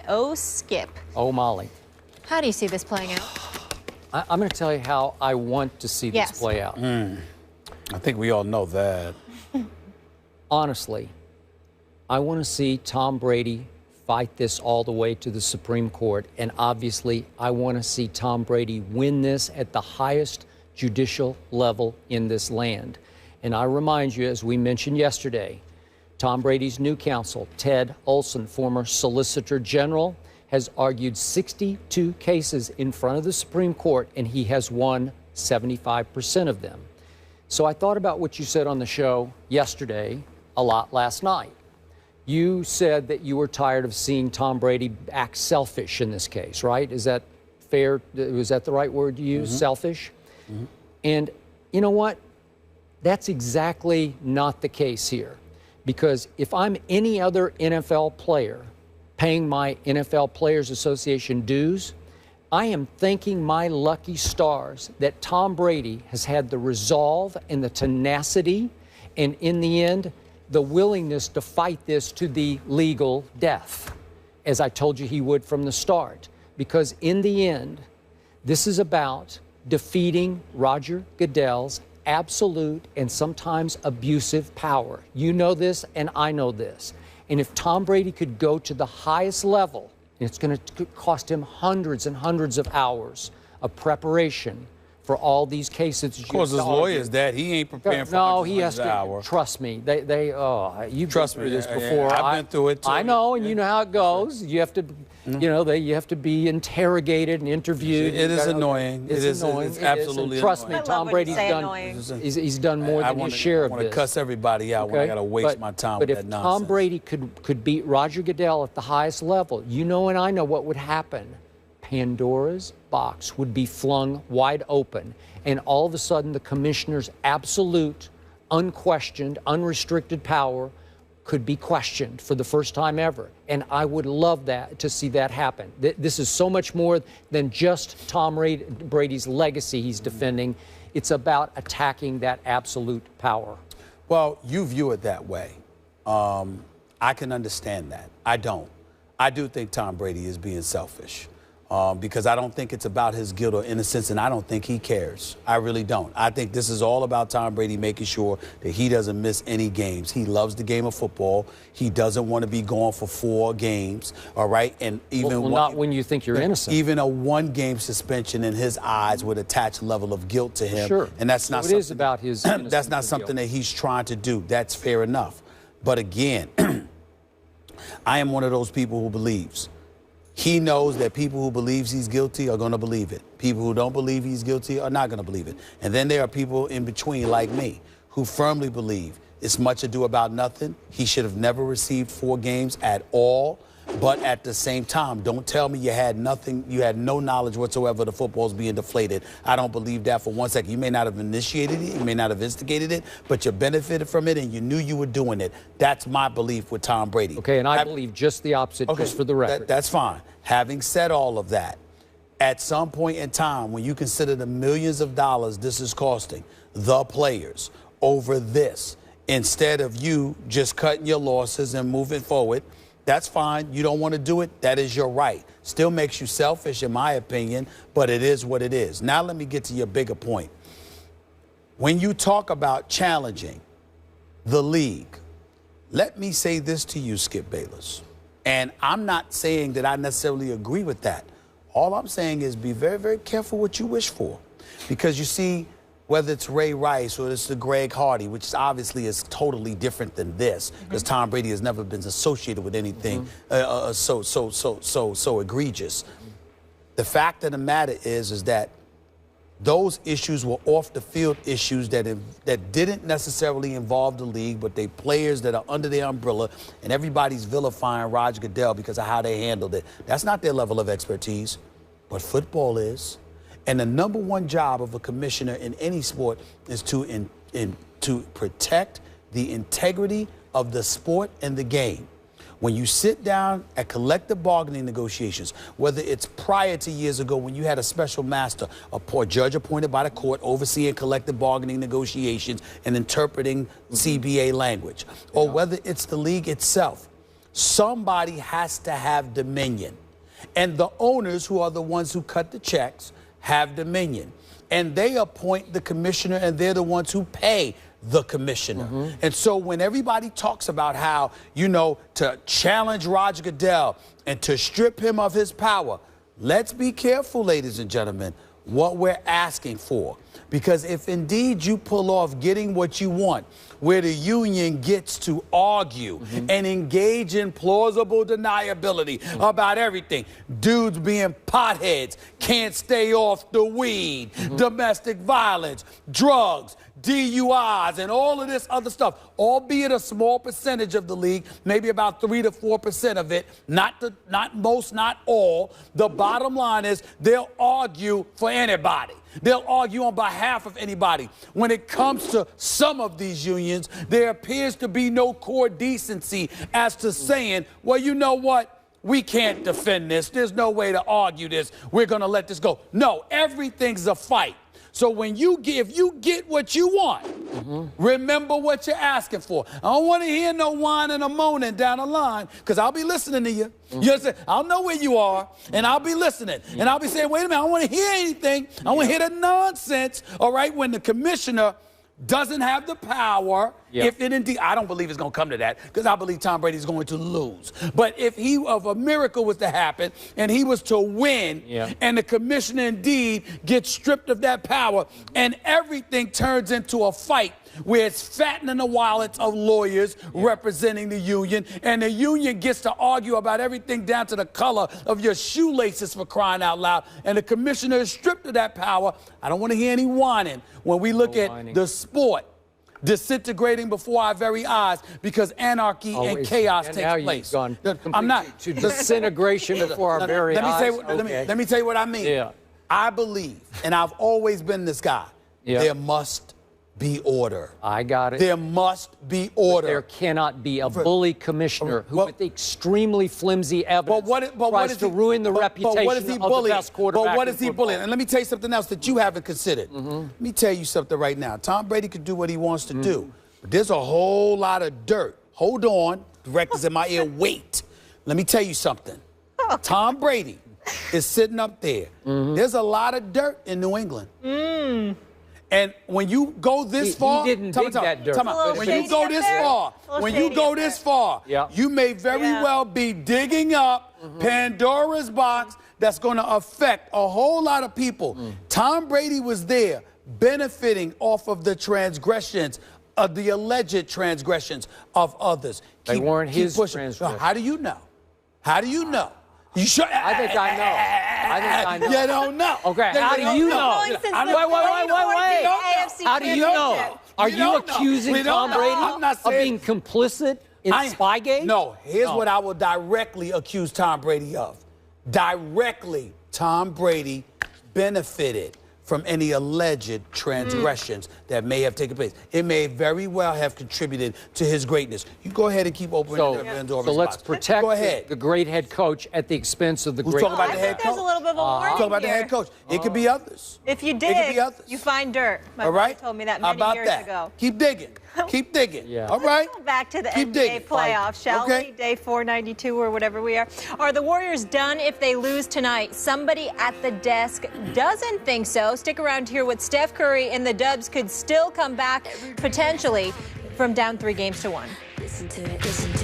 Oh, Skip. Oh, Molly. How do you see this playing out? I'm going to tell you how I want to see this play out. I think we all know that. Honestly, I want to see Tom Brady fight this all the way to the Supreme Court. And obviously, I want to see Tom Brady win this at the highest judicial level in this land. And I remind you, as we mentioned yesterday, Tom Brady's new counsel, Ted Olson, former Solicitor General, has argued 62 cases in front of the Supreme Court, and he has won 75% of them. So I thought about what you said on the show yesterday a lot last night. You said that you were tired of seeing Tom Brady act selfish in this case, right? Is that fair? Was that the right word to use, selfish? And you know what? That's exactly not the case here. Because if I'm any other NFL player paying my NFL Players Association dues, I am thanking my lucky stars that Tom Brady has had the resolve and the tenacity and, in the end, the willingness to fight this to the legal death, as I told you he would from the start. Because in the end, this is about defeating Roger Goodell's absolute and sometimes abusive power. You know this, and I know this. And if Tom Brady could go to the highest level, and it's going to cost him hundreds and hundreds of hours of preparation for all these cases. Of course, his lawyers that he ain't preparing for no, he has an to. hour. Trust me, you've Trust been me, through this before. I've been through it too. I know, and you know how it goes. You have to, you know, you have to be interrogated and interviewed. It is annoying. It's annoying. It's absolutely trust annoying. me, Tom Brady's done. He's done more than his share of this. I want to cuss everybody out when I got to waste my time with that nonsense. But if Tom Brady could beat Roger Goodell at the highest level, you know and I know what would happen. Pandora's box would be flung wide open, and all of a sudden the commissioner's absolute, unquestioned, unrestricted power could be questioned for the first time ever. And I would love that to see that happen. This is so much more than just Tom Brady's legacy he's defending. It's about attacking that absolute power. Well, you view it that way. I can understand that. I don't. I do think Tom Brady is being selfish. Because I don't think it's about his guilt or innocence, and I don't think he cares. I really don't. I think this is all about Tom Brady making sure that he doesn't miss any games. He loves the game of football. He doesn't want to be gone for 4 games, all right? And even not when you think you're innocent. Even a 1-game suspension in his eyes would attach a level of guilt to him. Sure. And that's not so it is about his innocence. That's not something that he's trying to do. That's fair enough. But again, I am one of those people who believes. He knows that people who believe he's guilty are going to believe it. People who don't believe he's guilty are not going to believe it. And then there are people in between, like me, who firmly believe it's much ado about nothing. He should have never received 4 games at all. But at the same time, don't tell me you had nothing, you had no knowledge whatsoever the football's being deflated. I don't believe that for 1 second. You may not have initiated it, you may not have instigated it, but you benefited from it and you knew you were doing it. That's my belief with Tom Brady. Okay, and I believe just the opposite, just for the record. That's fine. Having said all of that, at some point in time, when you consider the millions of dollars this is costing the players over this, instead of you just cutting your losses and moving forward, that's fine. You don't want to do it. That is your right. Still makes you selfish, in my opinion, but it is what it is. Now let me get to your bigger point. When you talk about challenging the league, let me say this to you, Skip Bayless. And I'm not saying that I necessarily agree with that. All I'm saying is be very, very careful what you wish for. Because you see, whether it's Ray Rice or it's the Greg Hardy, which obviously is totally different than this, because Tom Brady has never been associated with anything so egregious. The fact of the matter is that those issues were off the field issues that didn't necessarily involve the league, but they players that are under their umbrella, and everybody's vilifying Roger Goodell because of how they handled it. That's not their level of expertise, but football is. And the number 1 job of a commissioner in any sport is to protect the integrity of the sport and the game. When you sit down at collective bargaining negotiations, whether it's prior to years ago when you had a special master, a judge appointed by the court overseeing collective bargaining negotiations and interpreting CBA language, or whether it's the league itself, somebody has to have dominion. And the owners, who are the ones who cut the checks, have dominion. And they appoint the commissioner, and they're the ones who pay the commissioner. And so when everybody talks about how, you know, to challenge Roger Goodell and to strip him of his power, let's be careful, ladies and gentlemen, what we're asking for. Because if indeed you pull off getting what you want, where the union gets to argue and engage in plausible deniability about everything, dudes being potheads, can't stay off the weed, domestic violence, drugs, DUIs, and all of this other stuff, albeit a small percentage of the league, maybe about 3 to 4% of it, not most, not all. The bottom line is they'll argue for anybody. They'll argue on behalf of anybody. When it comes to some of these unions, there appears to be no core decency as to saying, well, you know what? We can't defend this. There's no way to argue this. We're going to let this go. No, everything's a fight. So when if you get what you want, remember what you're asking for. I don't want to hear no whining or moaning down the line, because I'll be listening to you. You say, I'll know where you are, and I'll be listening. And I'll be saying, wait a minute, I don't want to hear anything. I want to hear the nonsense, all right, when the commissioner doesn't have the power, if it indeed, I don't believe it's going to come to that, because I believe Tom Brady's going to lose. But if a miracle was to happen and he was to win, and the commissioner indeed gets stripped of that power, and everything turns into a fight where it's fattening the wallets of lawyers representing the union, and the union gets to argue about everything down to the color of your shoelaces, for crying out loud, and the commissioner is stripped of that power. I don't want to hear any whining when we look at the sport disintegrating before our very eyes because anarchy and chaos takes place. I'm not to disintegration before our very eyes. Let me tell you what I mean. I believe, and I've always been this guy, there must be order. I got it. There must be order. But there cannot be a bully commissioner who, with extremely flimsy evidence, tries to ruin the reputation of the best quarterback. But what is he bullying? And let me tell you something else that you haven't considered. Let me tell you something right now. Tom Brady can do what he wants to do, but there's a whole lot of dirt. Hold on. Directors in my ear, wait. Let me tell you something. Tom Brady is sitting up there. There's a lot of dirt in New England. And when you go this far, he didn't dig that dirt. When you go this far, you may very well be digging up Pandora's box that's going to affect a whole lot of people. Tom Brady was there benefiting off of the transgressions, of the alleged transgressions of others. They weren't his transgressions. How do you know? How do you know? You sure? I think I know. I think I know. You don't know. Okay, how do you know? Wait. How do you know? Are you accusing Tom Brady of being complicit in Spygate? No. Here's what I will directly accuse Tom Brady of. Directly, Tom Brady benefited from any alleged transgressions that may have taken place. It may very well have contributed to his greatness. You go ahead and keep opening the Pandora's box. So let's protect the great head coach at the expense of the great. Talking about the head coach. There's a little bit of a warning talking about the head coach. It could be others. If you dig, you find dirt. My brother told me that many years ago. Keep digging. Keep digging. All right. Let's go back to the NBA playoffs, shall we? Day 492 or whatever we are. Are the Warriors done if they lose tonight? Somebody at the desk doesn't think so. Stick around to hear what Steph Curry and the Dubs could still come back potentially from down 3 games to 1. Listen to it, listen to it.